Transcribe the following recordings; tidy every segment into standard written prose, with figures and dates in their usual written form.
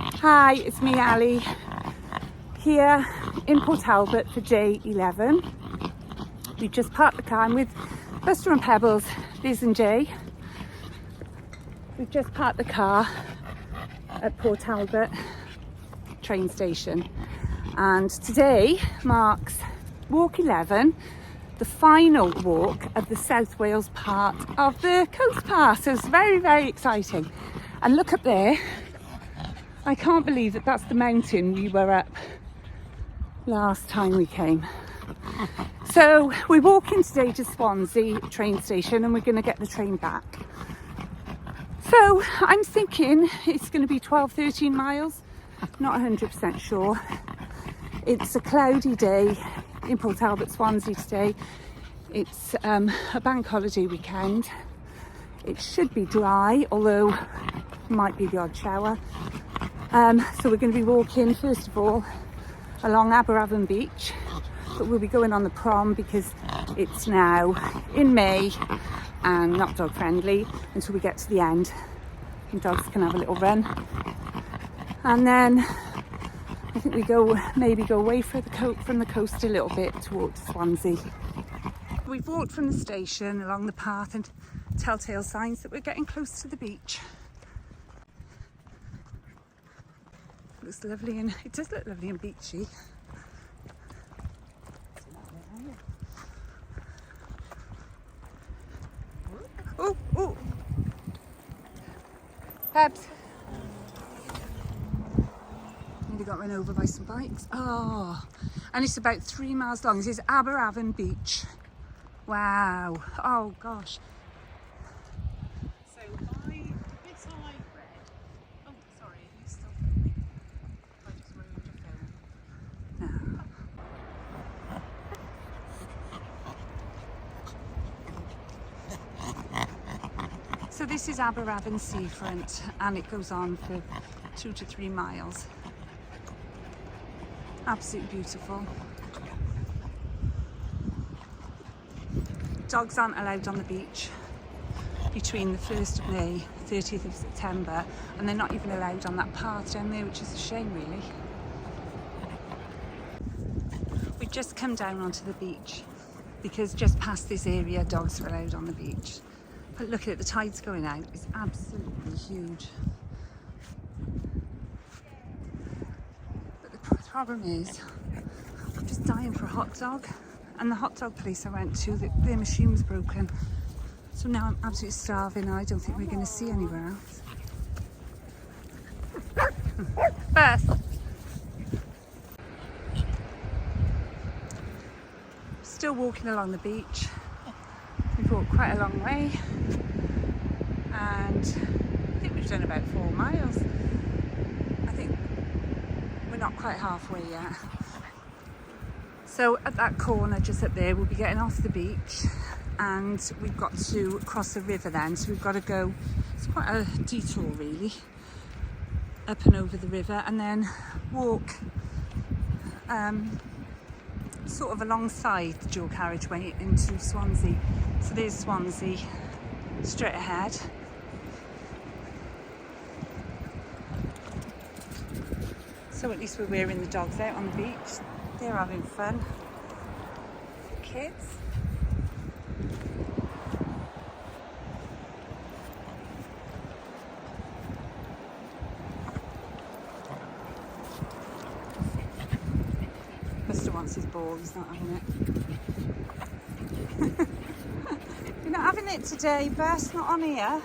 Hi, it's me, Ali, here in Port Talbot for day 11. We've just parked the car. I'm with Buster and Pebbles, Liz and Jay. We've just parked the car at Port Talbot train station, and today marks walk 11, the final walk of the South Wales part of the coast path. So it's very, very exciting. And look up there, I can't believe that that's the mountain we were up last time we came. So we're walking today to Swansea train station, and we're going to get the train back. So I'm thinking it's going to be 12-13 miles, not 100% sure. It's a cloudy day in Port Talbot, Swansea today. It's a bank holiday weekend. It should be dry, although might be the odd shower. So we're going to be walking first of all along Aberavon Beach, but we'll be going on the prom because it's now in May and not dog friendly until we get to the end, and dogs can have a little run. And then I think we maybe go away from the coast a little bit towards Swansea. We've walked from the station along the path and telltale signs that we're getting close to the beach. Looks lovely, and it does look lovely and beachy. Oh, Pebs. Nearly got run over by some bikes. Oh, and it's about 3 miles long. This is Aberavon Beach. Wow. Oh gosh. So it's high red. Oh, sorry, you still filming? I just ruined your film. No. So this is Aberavon seafront, and it goes on for 2 to 3 miles. Absolutely beautiful. Dogs aren't allowed on the beach between the 1st of May, 30th of September, and they're not even allowed on that path down there, which is a shame really. We've just come down onto the beach because just past this area dogs are allowed on the beach. But look at it, the tide's going out. It's absolutely huge. But the problem is, I'm just dying for a hot dog. And the hot dog place I went to, their machine was broken. So now I'm absolutely starving, and I don't think we're going to see anywhere else. First. Still walking along the beach. We've walked quite a long way, and I think we've done about 4 miles. I think we're not quite halfway yet. So at that corner just up there, we'll be getting off the beach, and we've got to cross a river then. So we've got to go, it's quite a detour really, up and over the river, and then walk sort of alongside the dual carriageway into Swansea. So there's Swansea straight ahead. So at least we're wearing the dogs out on the beach. They're having fun. Kids. Buster wants his ball, he's not having it. You're not having it today, Bess, not on here.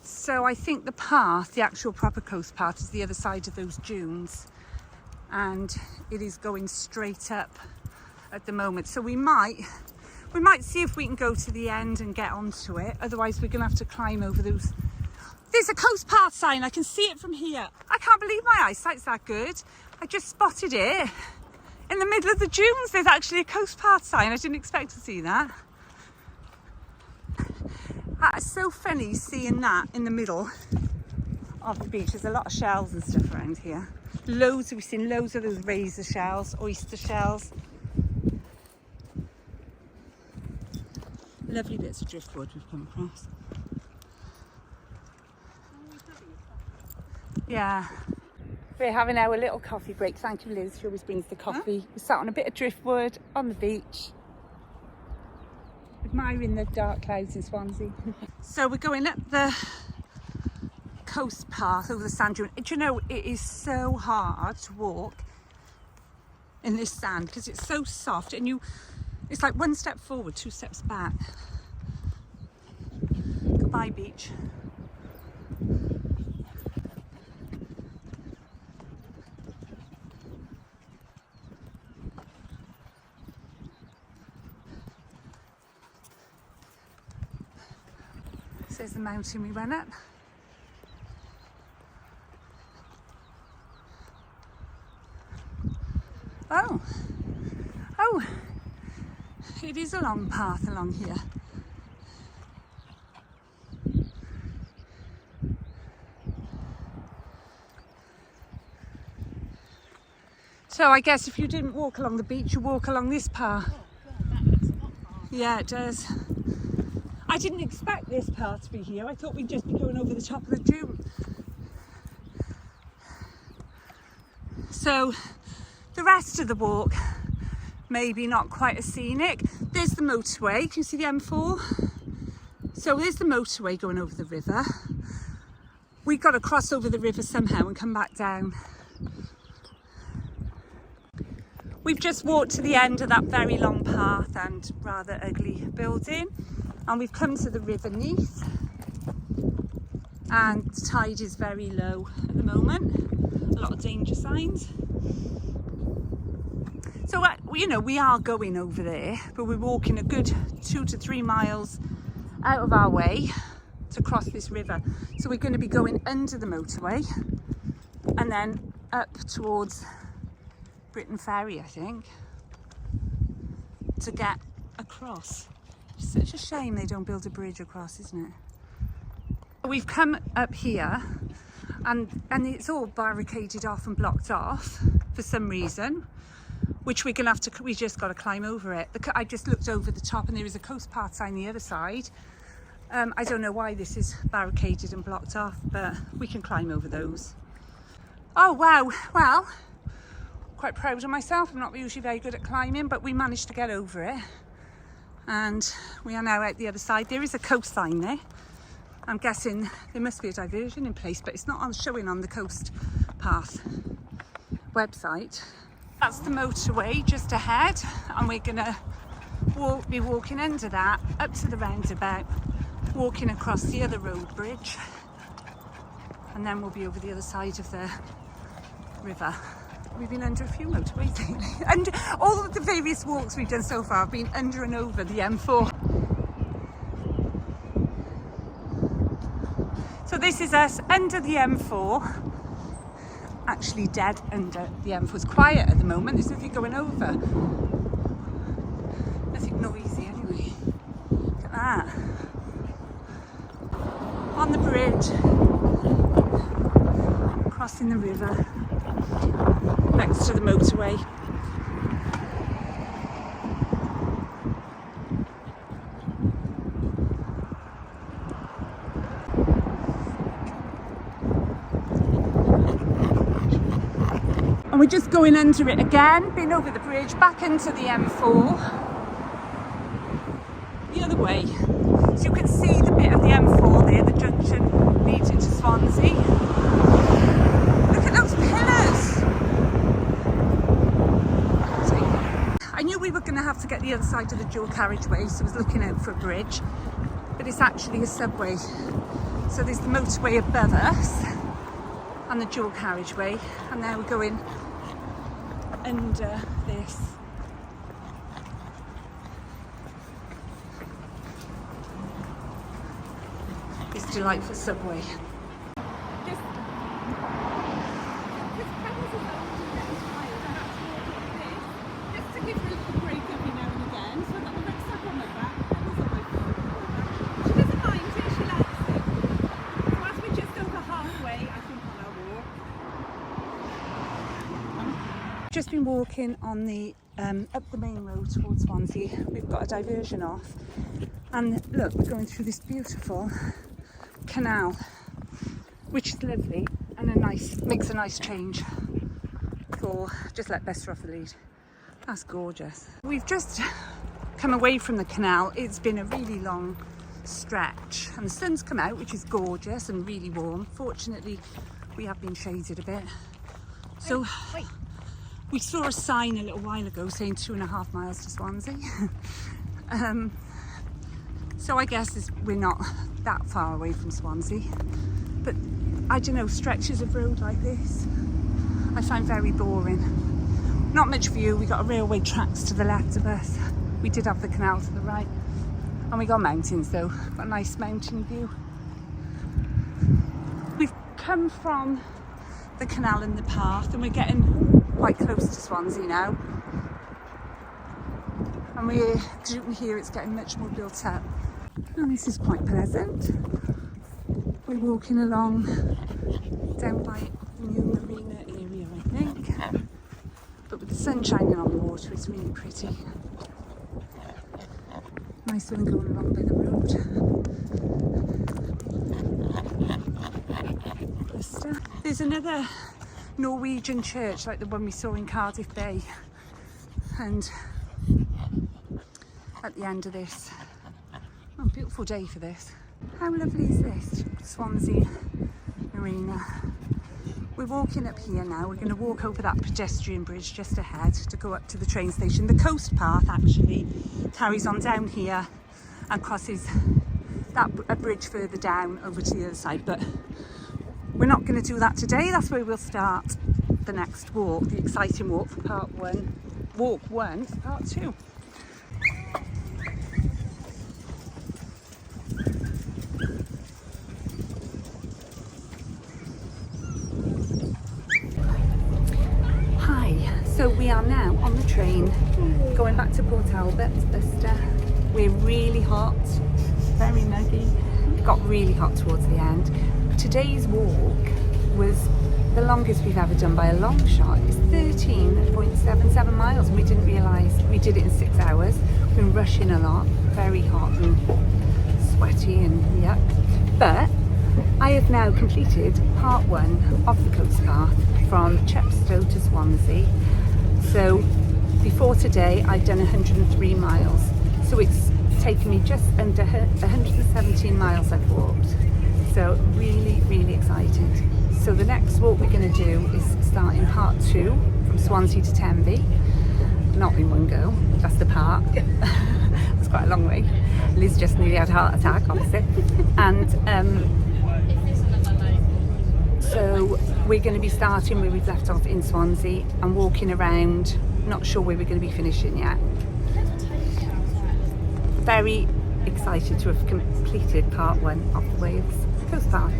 So I think the path, the actual proper coast path, is the other side of those dunes, and it is going straight up at the moment. So we might see if we can go to the end and get onto it. Otherwise we're gonna have to climb over those. There's a coast path sign, I can see it from here. I can't believe my eyesight's that good. I just spotted it in the middle of the dunes. There's actually a coast path sign. I didn't expect to see that. It's so funny seeing that in the middle of the beach. There's a lot of shells and stuff around here. We've seen loads of those razor shells, oyster shells. Lovely bits of driftwood we've come across. Yeah. We're having our little coffee break. Thank you, Liz. She always brings the coffee. Huh? We sat on a bit of driftwood on the beach, admiring the dark clouds in Swansea. So we're going up the coast path over the sand dune. Do you know, it is so hard to walk in this sand because it's so soft, and it's like one step forward, two steps back. Goodbye, beach. So there's the mountain we went up. Oh, it is a long path along here. So I guess if you didn't walk along the beach, you walk along this path. Oh God, that looks a lot hard. Yeah, it does. I didn't expect this path to be here. I thought we'd just be going over the top of the dune. So the rest of the walk, maybe not quite as scenic. There's the motorway. Can you see the M4? So there's the motorway going over the river. We've got to cross over the river somehow and come back down. We've just walked to the end of that very long path and rather ugly building, and we've come to the river Neath, and the tide is very low at the moment. A lot of danger signs. So you know, we are going over there, but we're walking a good 2 to 3 miles out of our way to cross this river. So we're going to be going under the motorway and then up towards Britain Ferry, I think, to get across. It's such a shame they don't build a bridge across, isn't it? We've come up here and it's all barricaded off and blocked off for some reason, which we're gonna have to, we just got to climb over it. I just looked over the top and there is a coast path sign the other side. I don't know why this is barricaded and blocked off, but we can climb over those. Oh wow, well, quite proud of myself. I'm not usually very good at climbing, but we managed to get over it, and we are now out the other side. There is a coastline there. I'm guessing there must be a diversion in place, but it's not showing on the coast path website. That's the motorway just ahead, and we're gonna be walking under that up to the roundabout, walking across the other road bridge, and then we'll be over the other side of the river. We've been under a few motorways lately, and all of the various walks we've done so far have been under and over the M4. So this is us under the M4, actually dead under the M4. It's quiet at the moment, there's nothing going over. Nothing noisy anyway. Look at that. On the bridge, crossing the river, next to the motorway. And we're just going under it again, been over the bridge, back into the M4, the other way. So you can see the bit of the M4 there, the junction leading to Swansea. Look at those pillars! I knew we were going to have to get the other side of the dual carriageway, so I was looking out for a bridge, but it's actually a subway. So there's the motorway above us and the dual carriageway, and now we're going under this. This delightful subway. Just been walking on the up the main road towards Swansea. We've got a diversion off, and look, we're going through this beautiful canal, which is lovely, and a makes a nice change. Or just let Bester off the lead. That's gorgeous. We've just come away from the canal. It's been a really long stretch and the sun's come out, which is gorgeous and really warm. Fortunately, we have been shaded a bit. So we saw a sign a little while ago saying 2.5 miles to Swansea. So I guess we're not that far away from Swansea. But I don't know, stretches of road like this I find very boring. Not much view. We got railway tracks to the left of us. We did have the canal to the right. And we got mountains though, got a nice mountain view. We've come from the canal in the path and we're getting quite close to Swansea now. And you can hear it's getting much more built up. And this is quite pleasant. We're walking along down by the new marina area, I think. But with the sun shining on the water, it's really pretty. Nice one going along by the road. There's another Norwegian church like the one we saw in Cardiff Bay. And at the end of this, oh, beautiful day for this. How lovely is this? Swansea Marina. We're walking up here now. We're going to walk over that pedestrian bridge just ahead to go up to the train station. The coast path actually carries on down here and crosses a bridge further down over to the other side, but we're not going to do that today. That's where we'll start the next walk, the exciting walk for part one. Walk one for part two. So we are now on the train going back to Port Talbot, Leicester. We're really hot, very muggy. It got really hot towards the end. Today's walk was the longest we've ever done by a long shot. It's 13.77 miles and we didn't realise we did it in 6 hours. We've been rushing a lot, very hot and sweaty and yuck. But I have now completed part one of the coast path from Chepstow to Swansea. So before today I've done 103 miles. So it's taken me just under 117 miles I've walked. So really, really excited. So the next walk we're going to do is start in part two from Swansea to Tenby. Not in one go, that's the part. It's quite a long way. Liz just nearly had a heart attack opposite. And so we're going to be starting where we've left off in Swansea and walking around. Not sure where we're going to be finishing yet. Very excited to have completed part one of the Wales Coast Path.